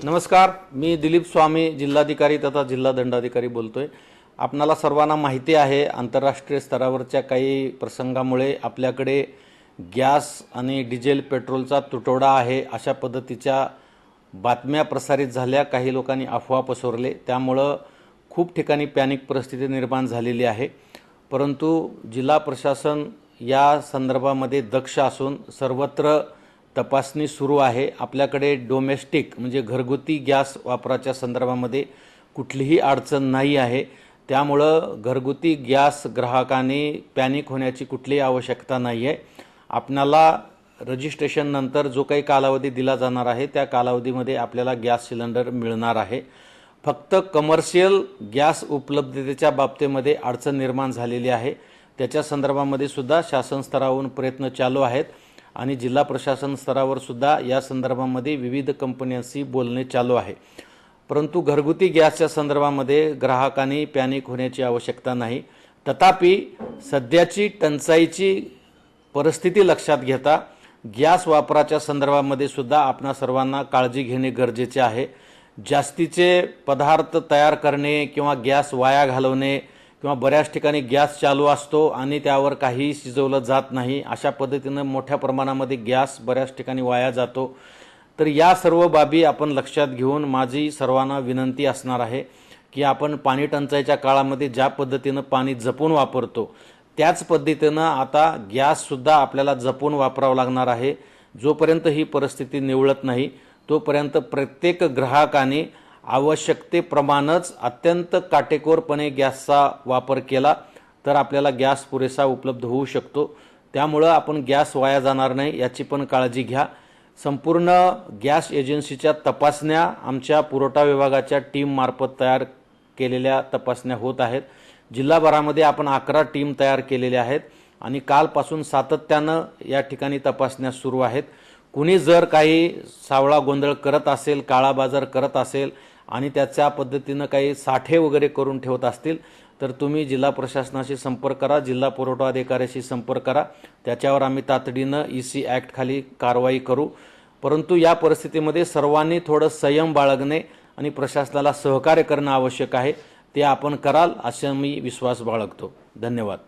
नमस्कार, मी दिलीप स्वामी, जिल्हाधिकारी तथा जिल्हा दंडाधिकारी बोलतोय। आपणाला सर्वांना माहिती आहे, आंतरराष्ट्रीय स्तरावरच्या काही प्रसंगामुळे आपल्याकडे गॅस आणि डिझेल पेट्रोलचा तुटवडा आहे अशा पद्धतीच्या बातम्या प्रसारित झाल्या। काही लोकांनी अफवा पसरवले, त्यामुळे खूप ठिकाणी पॅनिक परिस्थिती निर्माण झालेली आहे। परंतु जिल्हा प्रशासन या संदर्भामध्ये दक्ष असून सर्वत्र तपासणी सुरू आहे। आपल्याकडे डोमेस्टिक म्हणजे घरगुती गॅस वापराच्या संदर्भामध्ये कुठलीही अडचण नाही आहे। त्यामुळे घरगुती गॅस ग्राहकांनी पॅनिक होण्याची कुठलीही आवश्यकता नाही आहे। आपल्याला रजिस्ट्रेशन नंतर जो काही कालावधी दिला जाणार आहे त्या कालावधीमध्ये आपल्याला गॅस सिलेंडर मिळणार आहे। फक्त कमर्शियल गॅस उपलब्धतेच्या बाबतीमध्ये अडचण निर्माण झालेली आहे। त्याच्या संदर्भामध्ये सुद्धा शासन स्तरावरून प्रयत्न चालू आहेत आणि जिल्हा प्रशासन स्तरावर सुद्धा या संदर्भामध्ये विविध कंपन्यांशी बोलणे चालू आहे। परंतु घरगुती गॅसच्या संदर्भामध्ये ग्राहकांनी पॅनिक होण्याची आवश्यकता नाही। तथापि सध्याची टंचाईची परिस्थिती लक्षात घेता गॅस वापराच्या संदर्भामध्ये सुद्धा आपणा सर्वांना काळजी घेणे गरजेचे आहे। जास्तीचे पदार्थ तयार करणे किंवा गॅस वाया घालवणे किंवा बऱ्याच ठिकाणी गॅस चालू असतो आणि त्यावर काही शिजवलं जात नाही, अशा पद्धतीने मोठ्या प्रमाणामध्ये गॅस बऱ्याच ठिकाणी वाया जातो। तर या सर्व बाबी आपण लक्षात घेऊन माझी सर्वांना विनंती असणार आहे की आपण पाणी टंचाईच्या काळामध्ये ज्या पद्धतीने पाणी जपून वापरतो त्याच पद्धतीने आता गॅस सुद्धा आपल्याला जपून वापरावा लागणार आहे। जोपर्यंत ही परिस्थिती निवळत नाही तोपर्यंत प्रत्येक ग्राहकाने आवश्यकतेप्रमाणेच अत्यंत काटेकोरपणे गॅसचा वापर केला तर आपल्याला गॅस पुरेसा उपलब्ध होऊ शकतो। त्यामुळे आपण गॅस वाया जाणार नाही याची पण काळजी घ्या। संपूर्ण गॅस एजन्सीच्या तपासण्या आमच्या पुरवठा विभागाच्या टीम मार्फत तयार केलेल्या तपासण्या होत आहेत। जिल्हाभरामध्ये आपण 11 टीम तयार केलेल्या आहेत आणि कालपासून सातत्याने या ठिकाणी तपासण्या सुरू आहेत। कुणी जर काही सावळा गोंधळ करत असेल, काळा बाजार करत असेल आणि त्याच्या पद्धतीने काही साठे वगैरे करून ठेवत असतील तर तुम्ही जिल्हा प्रशासनाशी संपर्क करा, जिल्हा पुरवठा अधिकाऱ्याशी संपर्क करा। त्याच्यावर आम्ही तातडीने EC ॲक्ट खाली कारवाई करू। परंतु या परिस्थितीमध्ये सर्वांनी थोडं संयम बाळगणे आणि प्रशासनाला सहकार्य करणे आवश्यक आहे। ते आपण कराल असा मी विश्वास बाळगतो। धन्यवाद।